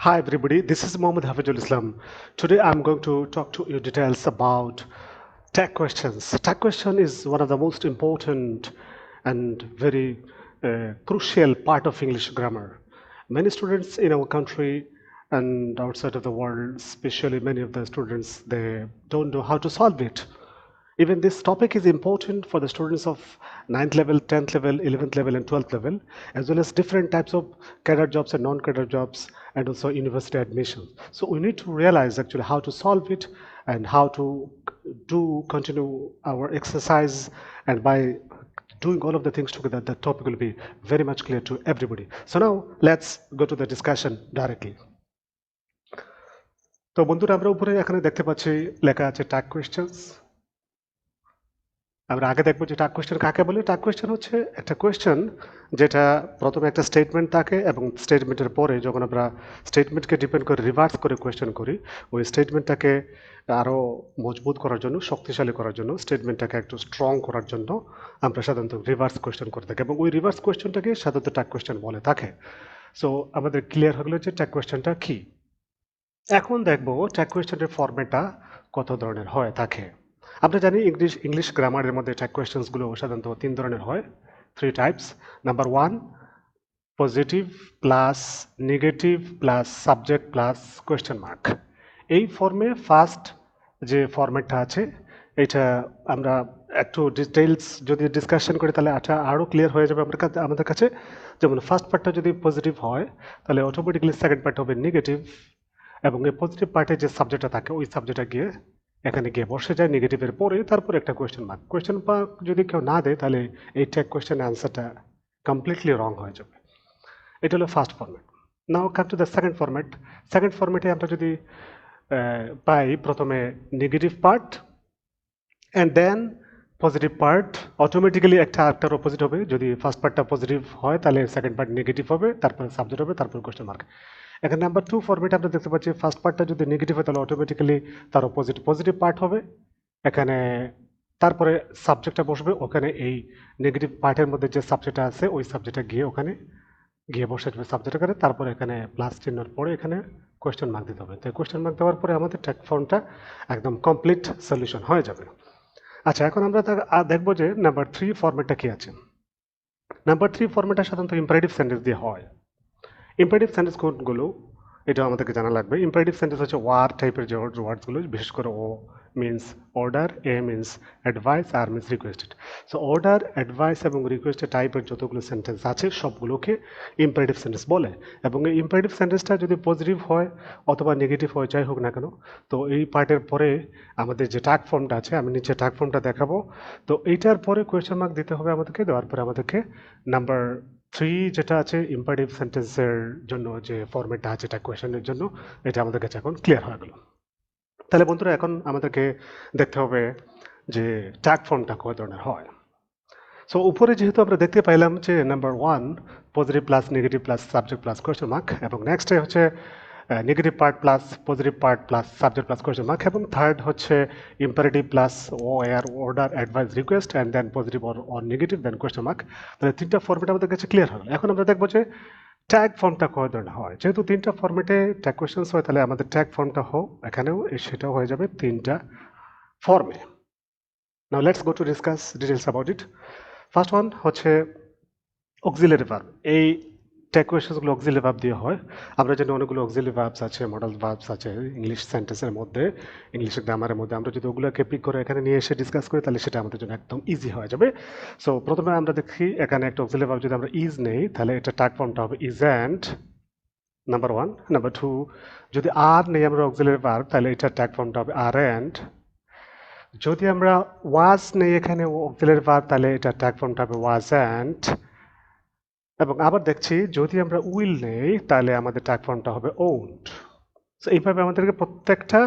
Hi everybody, this is Mohammed Hafizul Islam. Today I'm going to talk to you details about tag questions. Tag question is one of the most important and very crucial part of English grammar. Many students in our country and outside of the world, especially many of the students, they don't know how to solve it. Even this topic is important for the students of 9th level, 10th level, 11th level, and 12th level, as well as different types of cadre jobs and non-cadre jobs, and also university admissions. So we need to realize actually how to solve it and how to continue our exercise. And by doing all of the things together, the topic will be very much clear to everybody. So now let's go to the discussion directly. তো বন্ধুরা আমরা উপরে এখানে দেখতে পাচ্ছি লেখা আছে tag questions. আমরা আগে দেখবো যে ট্যাগ কোয়েশ্চেন কাকে বলে। ট্যাগ কোয়েশ্চেন হচ্ছে একটা কোয়েশ্চেন যেটা প্রথমে একটা স্টেটমেন্ট থাকে এবং স্টেটমেন্টের পরে যখন আমরা স্টেটমেন্টকে ডিপেন্ড করে রিভার্স করে কোয়েশ্চেন করি, ওই স্টেটমেন্টটাকে আরও মজবুত করার জন্য, শক্তিশালী করার জন্য, স্টেটমেন্টটাকে একটু স্ট্রং করার জন্য আমরা সাধারণত রিভার্স কোয়েশ্চেন করে থাকি এবং ওই রিভার্স কোয়েশ্চেনটাকে সাধারণত ট্যাগ কোয়েশ্চেন বলে থাকে। সো আমাদের ক্লিয়ার হলো যে ট্যাগ কোয়েশ্চেনটা কী। এখন দেখবো ট্যাগ কোয়েশ্চেনের ফরম্যাটটা কত ধরনের হয় থাকে। আমরা জানি ইংলিশ গ্রামারের মধ্যে ট্যাগ কোয়েশ্চেন্সগুলো সাধারণত 3 ধরনের হয়, 3 types. Number 1, positive plus negative plus subject plus question mark. এই ফর্মে ফার্স্ট যে ফরম্যাটটা আছে এটা আমরা একটু ডিটেইলস যদি ডিসকাশন করি তাহলে এটা আরও ক্লিয়ার হয়ে যাবে আমাদের কাছে। যেমন ফার্স্ট পার্টটা যদি পজিটিভ হয় তাহলে অটোমেটিক্যালি সেকেন্ড পার্ট হবে নেগেটিভ, এবং এই পজিটিভ পার্টে যে সাবজেক্টটা থাকে ওই সাবজেক্টটা গিয়ে এখানে গিয়ে বসে যায় নেগেটিভের পরে, তারপরে একটা কোয়েশ্চেন মার্ক। কোয়েশ্চেন মার্ক যদি কেউ না দেয় তাহলে এই ট্যাগ কোয়েশ্চেন অ্যান্সারটা কমপ্লিটলি রং হয়ে যাবে। এটা হলো first format. Now come to the second format. Second ফরম্যাটে আমরা যদি পাই প্রথমে negative part and then positive part, automatically একটার অপোজিট হবে। যদি ফার্স্ট পার্টটা পজিটিভ হয় তাহলে সেকেন্ড পার্ট নেগেটিভ হবে, তারপরে সাবজেক্ট হবে, তারপরে কোয়েশ্চেন মার্ক। এখানে নাম্বার 2 ফরম্যাটে আমরা দেখতে পাচ্ছি ফার্স্ট পার্টটা যদি নেগেটিভ হয় তাহলে অটোমেটিক্যালি তার অপোজিট পজিটিভ পার্ট হবে, এখানে তারপরে সাবজেক্টটা বসবে, ওখানে এই নেগেটিভ পার্টের মধ্যে যে সাবজেক্টটা আছে ওই সাবজেক্টটা গিয়ে ওখানে গিয়ে বসে যাবে সাবজেক্ট করে, তারপরে এখানে প্লাস চিহ্নের পরে এখানে কোয়েশ্চেন মার্ক দিতে হবে। তো কোয়েশ্চেন মার্ক দেওয়ার পরে আমাদের ট্যাগ ফর্মটা একদম কমপ্লিট সলিউশন হয়ে যাবে। আচ্ছা, এখন আমরা দেখবো যে নাম্বার 3 ফরম্যাটটা কি আছে। নাম্বার 3 ফরম্যাটটা সাধারণত ইম্পারেটিভ সেন্টেন্স দিয়ে হয়। ইম্পারেটিভ সেন্টেন্স কোনগুলো এটা আমাদেরকে জানা লাগবে। ইম্পারেটিভ সেন্টেন্স হচ্ছে ওয়ার টাইপের যে ওয়ার্ডসগুলো, বিশেষ করে O means order, A means advice, R means requested. So order, advice এবং রিকোয়েস্টেড টাইপের যতগুলো সেন্টেন্স আছে সবগুলোকে ইম্পারেটিভ সেন্টেন্স বলে। এবং এই ইম্পারেটিভ সেন্টেন্সটা যদি পজিটিভ হয় অথবা নেগেটিভ হয়, যাই হোক না কেন, তো এই পার্টের পরে আমাদের যে ট্যাগ ফর্মটা আছে, আমি নিচে ট্যাগ ফর্মটা দেখাবো। তো এইটার পরে কোয়েশ্চেন মার্ক দিতে হবে আমাদেরকে, দেওয়ার পরে আমাদেরকে নাম্বার 3 যেটা আছে ইম্পারেটিভ সেন্টেন্সের জন্য যে ফরম্যাটটা আছে এটা কোয়েশ্চেনের জন্য, এটা আমাদের কাছে এখন ক্লিয়ার হয়ে গেল। তাহলে বন্ধুরা এখন আমাদেরকে দেখতে হবে যে ট্যাগ ফর্মটা কয় ধরনের হয়। সো উপরে যেহেতু আমরা দেখতে পাইলাম যে number 1 positive plus negative plus subject plus question mark, এবং নেক্সটে হচ্ছে negative part plus positive part plus subject plus question mark, এবং থার্ড হচ্ছে imperative plus order, advice, request and then positive or negative then question mark. তাহলে 3টা format আমাদের কাছে clear হলো। এখন আমরা দেখবো যে ট্যাগ ফর্মটা কয় ধরনের হয়। যেহেতু 3টা ফর্মেটে ট্যাগ কোয়েশ্চেন্স হয় তাহলে আমাদের ট্যাগ ফর্মটা হোক এখানেও সেটাও হয়ে যাবে 3টা ফর্মে। নাও let's go to discuss details about it. First one হচ্ছে অক্সিলারি ভার্ব। এই ট্যাগ কোয়েশ্চেন্সগুলো অক্সিলারি ভার্ব দিয়ে হয়। আমরা জানি অনেকগুলো অক্সিলারি ভার্বস আছে, মডেল ভার্বস আছে ইংলিশ সেন্টেন্সের মধ্যে, ইংলিশ গ্রামারের মধ্যে। আমরা যদি ওগুলোকে পিক করে এখানে নিয়ে এসে ডিসকাস করি তাহলে সেটা আমাদের জন্য একদম ইজি হয়ে যাবে। সো প্রথমে আমরা দেখি এখানে একটা অক্সিলারি ভার্ব যদি আমরা ইজ নেই তাহলে এটা ট্যাগ ফর্মটা হবে ইজন্ট, নাম্বার 1। নাম্বার 2, যদি আর নেই আমরা অক্সিলারি ভার্ব তাহলে এটা ট্যাগ ফর্মটা হবে আরএন্ট। যদি আমরা ওয়াজ নেই এখানে অক্সিলারি ভার্ব তাহলে এটা ট্যাগ ফর্মটা হবে ওয়াজন্ট। এবং আবার দেখছি যদি আমরা উইল নেই তাহলে আমাদের ট্যাগ ফর্মটা হবে ওন্ট। সো এইভাবে আমাদেরকে প্রত্যেকটা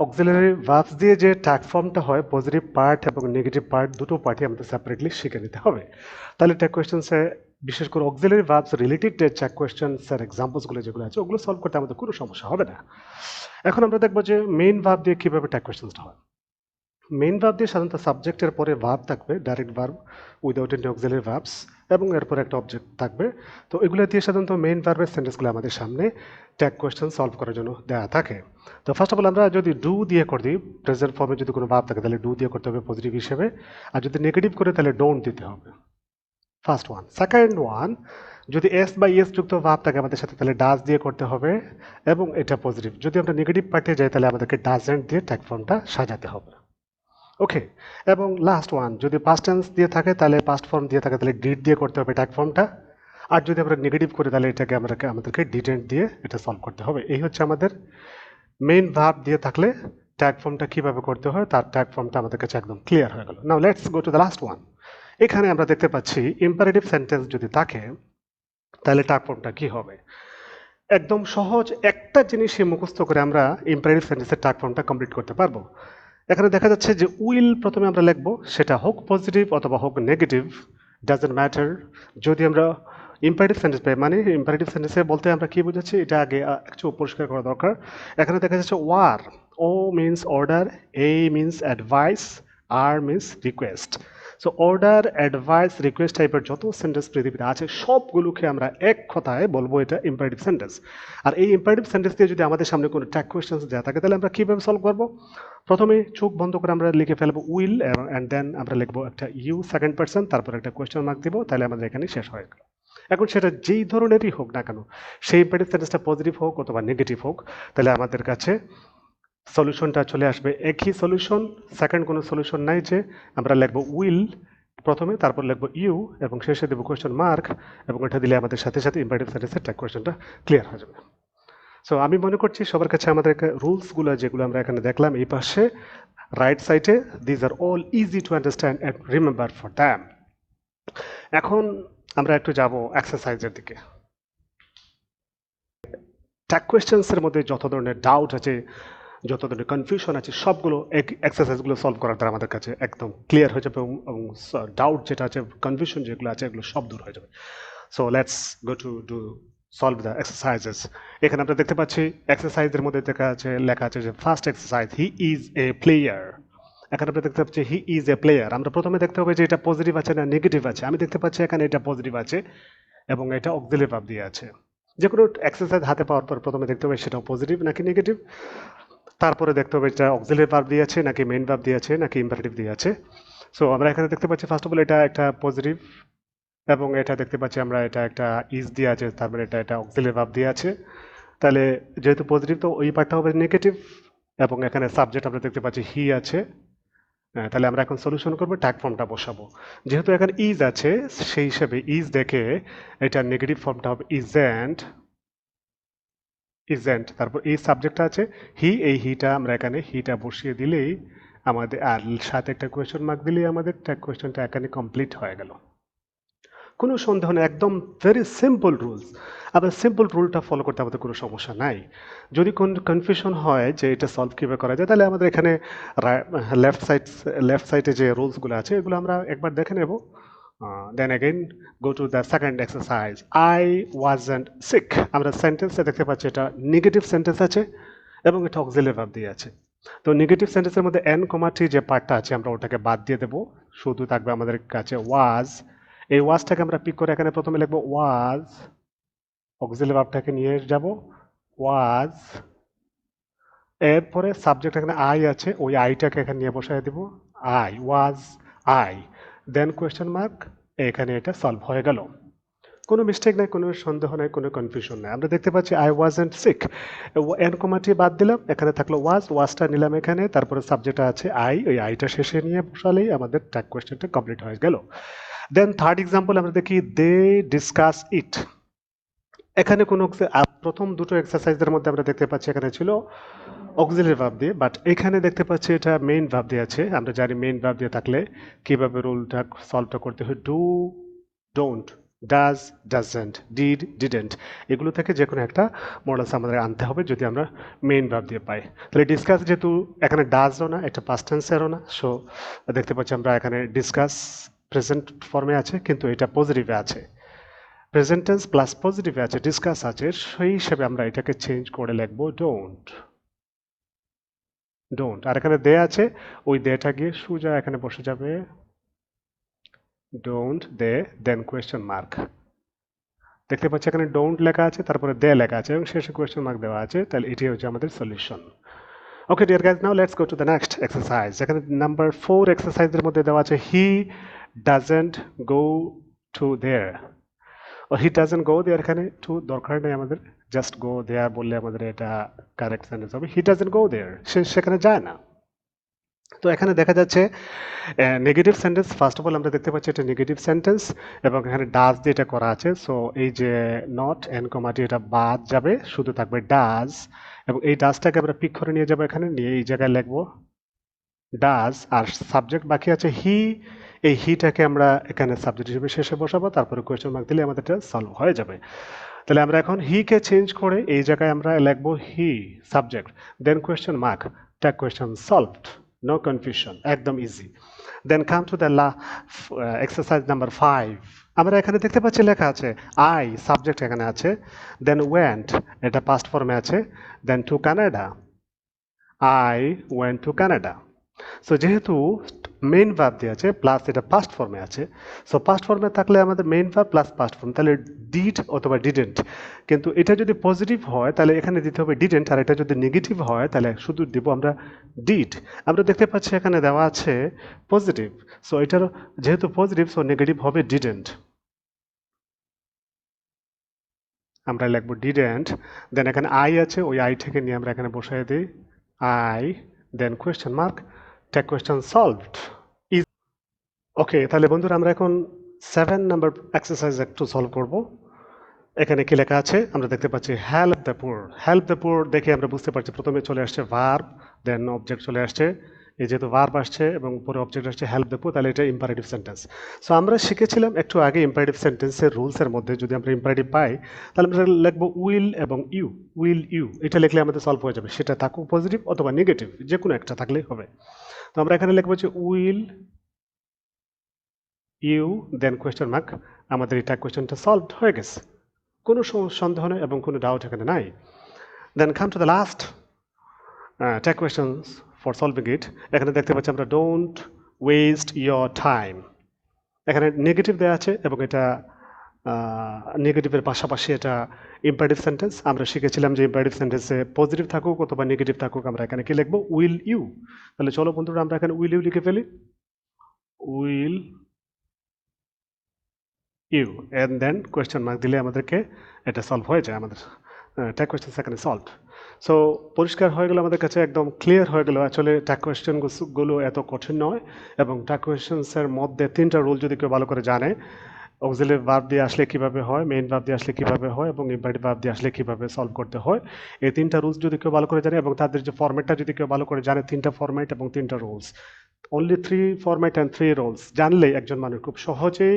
অক্সিলারি ভার্বস দিয়ে যে ট্যাগ ফর্মটা হয়, পজিটিভ পার্ট এবং নেগেটিভ পার্ট দুটো পার্টই আমাদের সেপারেটলি শিখে নিতে হবে। তাহলে ট্যাগ কোয়েশ্চেন্সে বিশেষ করে অক্সিলারি ভার্বস রিলেটেড ট্যাগ কোয়েশ্চেন্সের এক্সাম্পলসগুলো যেগুলো আছে ওগুলো সলভ করতে আমাদের কোনো সমস্যা হবে না। এখন আমরা দেখবো যে মেইন ভার্ব দিয়ে কীভাবে ট্যাগ কোয়েশ্চেন্সটা হয়। মেইন ভার্ব দিয়ে সাধারণত সাবজেক্টের পরে ভার্ব থাকবে, direct verb without any auxiliary verbs, এবং এরপর একটা অবজেক্ট থাকবে। তো এগুলো দিয়ে সাধারণত মেইন ভার্বের সেন্টেন্সগুলো আমাদের সামনে ট্যাগ কোয়েশ্চেন সলভ করার জন্য দেওয়া থাকে। তো ফার্স্ট অফ অল আমরা যদি ডু দিয়ে করি, প্রেজেন্ট ফর্মে যদি কোনো ভার্ব থাকে তাহলে ডু দিয়ে করতে হবে পজিটিভ হিসেবে, আর যদি নেগেটিভ করে তাহলে ডোন্ট দিতে হবে, ফার্স্ট ওয়ান। সেকেন্ড ওয়ান, যদি এস বা ইএস যুক্ত ভার্ব থাকে আমাদের সাথে তাহলে ডাজ দিয়ে করতে হবে এবং এটা পজিটিভ। যদি আমরা নেগেটিভ পার্টে যাই তাহলে আমাদেরকে ডাজেন্ট দিয়ে ট্যাগ ফর্মটা সাজাতে হবে। ওকে, এবং লাস্ট ওয়ান, যদি পাস্ট টেন্স দিয়ে থাকে তাহলে পাস্ট ফর্ম দিয়ে থাকে তাহলে ডিড দিয়ে করতে হবে ট্যাগ ফর্মটা, আর যদি আমরা নেগেটিভ করি তাহলে এটাকে আমাদেরকে ডিডেন্ট দিয়ে এটা সলভ করতে হবে। এই হচ্ছে আমাদের মেইন ভার্ব দিয়ে থাকলে ট্যাগ ফর্মটা কিভাবে করতে হয় তার ট্যাগ ফর্মটা আমাদের কাছে একদম ক্লিয়ার হয়ে গেল। নাও let's go to the last one. এখানে আমরা দেখতে পাচ্ছি ইম্পারেটিভ সেন্টেন্স যদি থাকে তাহলে ট্যাগ ফর্মটা কি হবে। একদম সহজ একটা জিনিসই মুখস্থ করে আমরা ইম্পারেটিভ সেন্টেন্সের ট্যাগ ফর্মটা কমপ্লিট করতে পারবো। এখানে দেখা যাচ্ছে যে উইল প্রথমে আমরা লিখবো, সেটা হোক পজিটিভ অথবা হোক নেগেটিভ, ডাজন্ট ম্যাটার। যদি আমরা ইম্পারেটিভ সেন্টেন্স পাই, মানে ইম্পারেটিভ সেন্টেন্সে বলতে আমরা কি বুঝাচ্ছি এটা আগে একটু পরিষ্কার করা দরকার। এখানে দেখা যাচ্ছে ওয়ার, O means order, A means advice, R means request. So order, advice, request টাইপের যত সেন্টেন্স পৃথিবীতে আছে সবগুলোকে আমরা এক কথায় বলবো এটা ইম্পারেটিভ সেন্টেন্স। আর এই ইম্পারেটিভ সেন্টেন্স দিয়ে যদি আমাদের সামনে কোনো ট্যাগ কোয়েশ্চেন্স দেওয়া থাকে তাহলে আমরা কীভাবে সলভ করবো। প্রথমে চোখ বন্ধ করে আমরা লিখে ফেলবো উইল, অ্যান্ড দেন আমরা লিখবো একটা ইউ সেকেন্ড পার্সন, তারপর একটা কোয়েশ্চেন মার্ক দিব, তাহলে আমাদের এখানে শেষ হয়ে গেল। এখন সেটা যেই ধরনেরই হোক না কেন, সেই ইম্পারেটিভ সেন্টেন্সটা পজিটিভ হোক অথবা নেগেটিভ হোক, তাহলে আমাদের কাছে সলিউশনটা চলে আসবে একই সলিউশন। সেকেন্ড কোনো সলিউশন নাই যে আমরা লিখবো উইল প্রথমে, তারপর লিখবো ইউ এবং শেষে দেবো কোয়েশ্চেন মার্ক, এবং এটা দিলে আমাদের সাথে সাথে ইম্পারেটিভ সেন্টেন্সের ট্যাগ কোয়েশ্চেনটা ক্লিয়ার হয়ে যাবে। সো আমি মনে করছি সবার কাছে আমাদের রুলসগুলো যেগুলো আমরা এখানে দেখলাম এই পাশে রাইট সাইডে, these are all easy to understand and remember for them. এখন আমরা একটু যাব এক্সারসাইজের দিকে। ট্যাগ কোয়েশ্চেন্সের মধ্যে যত ধরনের ডাউট আছে, যত ধরনের কনফিউশন আছে, সবগুলো এক্সারসাইজগুলো সলভ করার দ্বারা আমাদের কাছে একদম ক্লিয়ার হয়ে যাবে, এবং ডাউট যেটা আছে, কনফিউশন যেগুলো আছে এগুলো সব দূর হয়ে যাবে। So let's go to do solve the exercises. এখানে আমরা দেখতে পাচ্ছি এক্সারসাইজের মধ্যে লেখা আছে যে first exercise, he is a player. এখানে আমরা দেখতে পাচ্ছি হি ইজ এ প্লেয়ার। আমরা প্রথমে দেখতে হবে যে এটা পজিটিভ আছে না নেগেটিভ আছে। আমি দেখতে পাচ্ছি এখানে এটা পজিটিভ আছে এবং এটা অক্সিলারি ভার্ব দিয়ে আছে। যে কোনো এক্সারসাইজ হাতে পাওয়ার পর প্রথমে দেখতে হবে সেটা পজিটিভ নাকি নেগেটিভ, তারপরে দেখতে হবে এটা অক্সিলারি ভার্ব দিয়ে আছে নাকি মেইন ভার্ব দিয়ে আছে নাকি ইম্পারেটিভ দিয়ে আছে। সো আমরা এখানে দেখতে পাচ্ছি ফার্স্ট অফ অল এটা একটা পজিটিভ, এবং এটা দেখতে পাচ্ছি আমরা এটা একটা ইজ দিয়ে আছে, তারপরে এটা অক্সিলারি ভার্ব দিয়ে আছে। তাহলে যেহেতু পজিটিভ তো ওই পার্টটা হবে নেগেটিভ, এবং এখানে সাবজেক্ট আমরা দেখতে পাচ্ছি হি আছে। তাহলে আমরা এখন সলিউশন করবো, ট্যাগ ফর্মটা বসাবো। যেহেতু এখানে ইজ আছে সেই হিসেবে ইজ দেখে এটা নেগেটিভ ফর্মটা হবে ইজেন্ট, ইজেন্ট। তারপর এই সাবজেক্টটা আছে হি, এই হিটা আমরা এখানে হিটা বসিয়ে দিলেই আমাদের, আর সাথে একটা কোয়েশ্চেন মার্ক দিলেই আমাদের ট্যাগ কোয়েশ্চেনটা এখানে কমপ্লিট হয়ে গেল। কোনো সন্দেহ নেই, একদম ভেরি সিম্পল রুলস। আবার সিম্পল রুলটা ফলো করতে আমাদের কোনো সমস্যা নাই। যদি কোন কনফিউশন হয় যে এটা সলভ কীভাবে করা যায় তাহলে আমাদের এখানে লেফট সাইডে যে রুলসগুলো আছে এগুলো আমরা একবার দেখে নেব। Then again go to the second exercise, I wasn't sick. আমরা সেন্টেন্সে দেখতে পাচ্ছি এটা নেগেটিভ সেন্টেন্স আছে এবং এটা অক্সিলারি ভার্ব দিয়ে আছে। তো নেগেটিভ সেন্টেন্সের মধ্যে এন কমাটি যে পার্টটা আছে আমরা ওটাকে বাদ দিয়ে দেবো, শুধু থাকবে আমাদের কাছে ওয়াজ। এই ওয়াজটাকে আমরা পিক করে এখানে প্রথমে লিখবো ওয়াজ, অক্সিলারি ভার্বটাকে নিয়ে যাব ওয়াজ, এরপরে সাবজেক্ট এখানে আই আছে, ওই আইটাকে এখানে নিয়ে বসায় দেব, I was I, then question mark, এখানে এটা সলভ হয়ে গেল। কোনো মিস্টেক নাই, কোনো সন্দেহ নাই, কোনো কনফিউশন নাই। আমরা দেখতে পাচ্ছি আই ওয়াজন্ট সিক, এন কমাটি বাদ দিলাম, এখানে থাকলো ওয়াজটা নিলাম এখানে, তারপরে সাবজেক্টটা আছে আই, ওই আইটা শেষে নিয়ে বসালেই আমাদের ট্যাগ কোয়েশ্চেনটা কমপ্লিট হয়ে গেল। দেন থার্ড এক্সাম্পল আমরা দেখি দে ডিসকাস ইট। এখানে কোনো প্রথম দুটো এক্সারসাইজের মধ্যে আমরা দেখতে পাচ্ছি এখানে ছিল অক্সিলারি ভার্ব দিয়ে, বাট এখানে দেখতে পাচ্ছি এটা মেইন ভার্ব দিয়ে আছে। আমরা জানি মেইন ভার্ব দিয়ে থাকলে কিভাবে রুলটা সলভটা করতে হয়, do, don't, does, doesn't, did, didn't, এগুলো থেকে যে কোনো একটা মডেলস আমাদের আনতে হবে যদি আমরা মেইন ভার্ব দিয়ে পাই। তাহলে ডিসকাস যেহেতু এখানে ডাজও না, এটা পাস্ট টেন্সেরও না, সো দেখতে পাচ্ছি আমরা এখানে ডিসকাস প্রেজেন্ট ফর্মে আছে কিন্তু এটা পজিটিভে আছে, প্রেজেন্ট টেন্স প্লাস পজিটিভে আছে, ডিসকাস আছে, সেই হিসেবে আমরা এটাকে চেঞ্জ করে লিখবো ডোন্ট। ডোন্ট। আর এখানে দে আছে, ওই দেটা গিয়ে সোজা এখানে বসে যাবে, don't they then question mark. দেখতে পাচ্ছি এখানে ডোন্ট লেখা আছে, তারপরে দে লেখা আছে এবং শেষে কোয়েশ্চেন মার্ক দেওয়া আছে। তাহলে এটাই হচ্ছে আমাদের solution. Okay dear guys, now let's go to the next exercise. এখানে নাম্বার 4 এক্সারসাইজের মধ্যে দেওয়া আছে he doesn't go to there. ও হি ডাজেন্ট গো দেয়ার, এখানে টু দরকার নেই আমাদের, জাস্ট গো দেয়ার বললে আমাদের এটা কারেক্ট সেন্টেন্স হবে। হি ডাজেন্ট গো দেয়ার, সে সেখানে যায় না। তো এখানে দেখা যাচ্ছে negative sentence. First of all আমরা দেখতে পাচ্ছি এটা নেগেটিভ সেন্টেন্স এবং এখানে ডাজ দিয়ে এটা করা আছে। সো এই যে নট এন্ড কমাটি এটা বাদ যাবে, শুধু থাকবে ডাজ এবং এই ডাজটাকে আমরা পিক করে নিয়ে যাবো, এখানে নিয়ে এই জায়গায় লিখবো ডাজ। আর সাবজেক্ট বাকি আছে হি, এই হিটাকে আমরা এখানে সাবজেক্ট হিসেবে শেষে বসাবো, তারপরে কোয়েশ্চেন মার্ক দিলে আমাদের এটা সলভ হয়ে যাবে। তাহলে আমরা এখন হি কে চেঞ্জ করে এই জায়গায় আমরা লিখবো he subject then question mark, tag question solved, no confusion, একদম easy. Then come to the exercise number 5। আমরা এখানে দেখতে পাচ্ছি লেখা আছে আই সাবজেক্ট এখানে আছে, দেন ওয়েন্ট এটা পাস্ট ফর্মে আছে, then to Canada, I went to Canada. So যেহেতু মেইন ভার্ব দিয়ে আছে প্লাস এটা পাস্ট ফর্মে আছে, সো পাস্ট ফর্মে থাকলে আমাদের main verb plus past form, তাহলে ডিড অথবা ডিডেন্ট। কিন্তু এটা যদি পজিটিভ হয় তাহলে এখানে দিতে হবে ডিডেন্ট, আর এটা যদি নেগেটিভ হয় তাহলে শুধু দিব আমরা ডিড। আমরা দেখতে পাচ্ছি এখানে দেওয়া আছে পজিটিভ, সো এটার যেহেতু পজিটিভ সো নেগেটিভ হবে ডিডেন্ট। আমরা লিখবো ডিডেন্ট, দেন এখানে আই আছে, ওই আই থেকে নিয়ে আমরা এখানে বসাই দিই I, then question mark, tag question solved. Okay, তাহলে বন্ধুরা আমরা এখন 7 নাম্বার এক্সারসাইজ একটু সলভ করব। এখানে কি লেখা আছে আমরা দেখতে পাচ্ছি help the poor. Help the poor দেখে আমরা বুঝতে পারছি প্রথমে চলে আসছে ভার্ব, দেন অবজেক্ট চলে আসছে, এই যেহেতু ভার্ব আসছে এবং পরে অবজেক্ট আসছে হেল্প দ্য পুর, তাহলে এটা ইম্পারেটিভ সেন্টেন্স। সো আমরা শিখেছিলাম একটু আগে ইম্পারেটিভ সেন্টেন্সের রুলসের মধ্যে যদি আমরা ইম্পারেটিভ পাই তাহলে আমরা লিখবো উইল এবং ইউ, উইল ইউ, এটা লিখলে আমাদের সলভ হয়ে যাবে, সেটা থাকুক পজিটিভ অথবা নেগেটিভ, যে কোনো একটা থাকলেই হবে। তো আমরা এখানে লিখবো যে will you then question mark, আমাদের এটা কোয়েশ্চেনটা সলভড হয়ে গেছে, কোনো সন্দেহ নেই এবং কোনো ডাউট এখানে নাই। Then come to the last tag questions for solving it. এখানে দেখতে পাচ্ছি আমরা ডোন্ট ওয়েস্ট ইয়োর টাইম, এখানে নেগেটিভ দেওয়া আছে এবং এটা নেগেটিভের পাশাপাশি এটা ইম্পারেটিভ সেন্টেন্স। আমরা শিখেছিলাম যে ইম্পারেটিভ সেন্টেন্সে পজিটিভ থাকুক অথবা নেগেটিভ থাকুক আমরা এখানে কি লিখবো উইল ইউ। তাহলে চলো বন্ধুরা আমরা এখানে উইল ইউ লিখে ফেলি, will you and then question mark দিলে আমাদেরকে এটা সলভ হয়ে যায়, আমাদের ট্যাগ কোয়েশ্চেন সেখানে সলভ। সো পরিষ্কার হয়ে গেল আমাদের কাছে, একদম ক্লিয়ার হয়ে গেল আসলে ট্যাগ কোয়েশ্চেনগুলো এত কঠিন নয় এবং ট্যাগ কোয়েশ্চেন্সের মধ্যে 3টা রুল যদি কেউ ভালো করে জানে, অক্সিলারি ভার্ব দিয়ে আসলে কিভাবে হয়, মেইন ভার্ব দিয়ে আসলে কিভাবে হয় এবং ইম্পারেটিভ ভার্ব দিয়ে আসলে কিভাবে সলভ করতে হয়, এই 3টা রুলস যদি কেউ ভালো করে জানে এবং তাদের যে ফরম্যাটটা যদি কেউ ভালো করে জানে, 3টা ফরম্যাট এবং 3টা rules, only 3 format and 3 rules জানলেই একজন মানুষ খুব সহজেই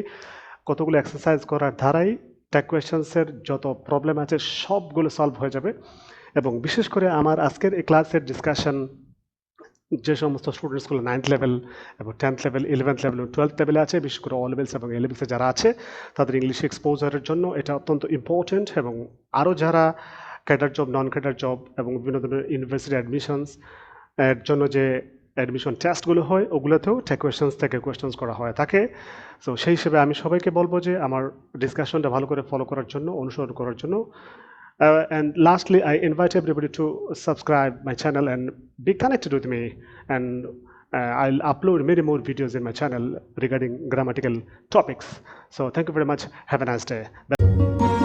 কতগুলো এক্সারসাইজ করার ধারাই ট্যাগ কোয়েশ্চেন্সের যত প্রবলেম আছে সবগুলো সলভ হয়ে যাবে। এবং বিশেষ করে আমার আজকের এই ক্লাসের ডিসকাশন যে সমস্ত স্টুডেন্টসগুলো 9th লেভেল এবং 10th লেভেল 11th লেভেল এবং 12th লেভেলে আছে, বিশেষ করে অ লেভেলস এবং এ লেভেলসে যারা আছে তাদের ইংলিশ এক্সপোজারের জন্য এটা অত্যন্ত ইম্পর্টেন্ট। এবং আরও যারা cadre job, non cadre job এবং বিভিন্ন ধরনের ইউনিভার্সিটি অ্যাডমিশনস এর জন্য যে অ্যাডমিশন টেস্টগুলো হয় ওগুলোতেও ট্যাগ কোয়েশ্চেন্স থেকে কোয়েশ্চেন্স করা হয়ে থাকে। সো সেই হিসেবে আমি সবাইকে বলবো যে আমার ডিসকাশনটা ভালো করে ফলো করার জন্য, অনুসরণ করার জন্য। And lastly, I invite everybody to subscribe my channel and be connected with me. And I'll upload many more videos in my channel regarding grammatical topics. So thank you very much. Have a nice day. Bye.